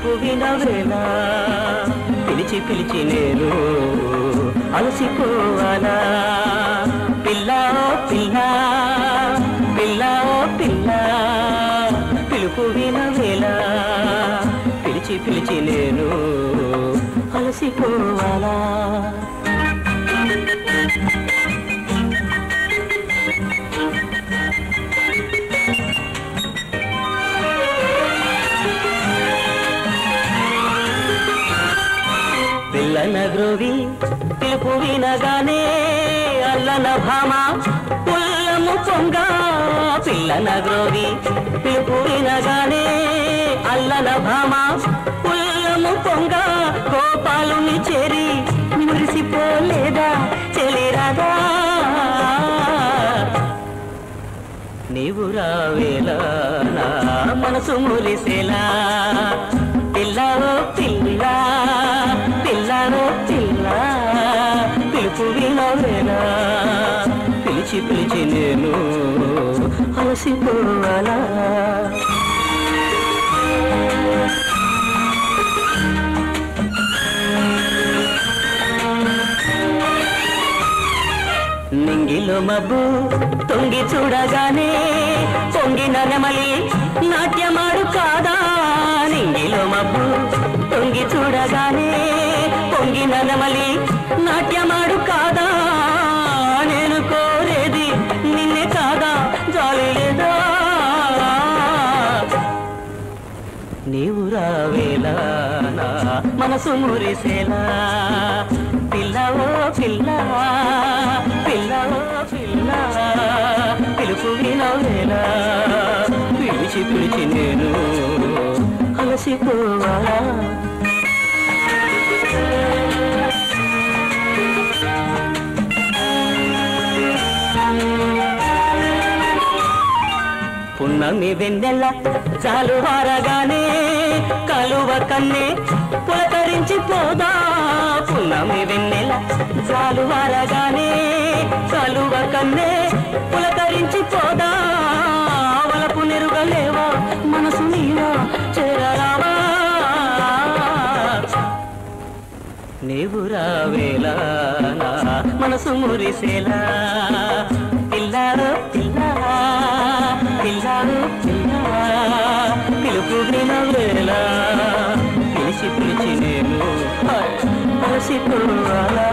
పిలుపు వినవేలా పిలిచి పిలిచి నేను అలసిపోవాలా పిల్ల పిల్ల పిల్ల పిల్ల పిలుపు వినవేలా పిలిచి పిలిచి నేను అలసిపోవాలా పిల్లన గ్రోవి పిలుపు వినగానే అల్లన భామ పుల్లము పొంగ పిల్లన గ్రోవి పిలుపు వినగానే అల్లన భామ పుల్లము పొంగ గోపాలుని చేరి మురిసిపోలేదా చెలిరాదా నీవు రావేలా నా మనసు మురిసేలా పిల్లవో పిల్ల పిల్లవో పిల్ల పిలుపు వినవేలా పిలిచి పిలిచి నేను అలసిపోవాలా నింగిలో మబ్బు తొంగి చూడగానే పొంగిన నెమలి నాట్యమాడు కాదా నింగిలో మబ్బు తొంగి చూడగానే పొంగిన నెమలి నాట్యమాడు కాదా నేను కోరేది నిన్నే కాదా జాలి లేదా నీవు రావేలా నా మనసు మురిసేలా పిల్లవో పిల్ల పిల్లవో పిల్ల పిలుపు వినవేలా పిలిచి పిలిచి నేను అలసిపోవాలా పున్నమి వెన్నెల చాలు వారగానే కలువ కన్నే పులకరించిపోదా పున్నమి వెన్నెల చాలు వారగానే కలువ కన్నే పులకరించిపోదా వలపు నెరుగలేవా మనసు నీవా చేరరావా నీవు రావేలా నా మనసు మురిసేలా పిల్లారో పిల్ల పిల్లారో పిల్ల పిలుపు వినవేలా పిలిచి పిలిచి నేను అలసిపోవాలా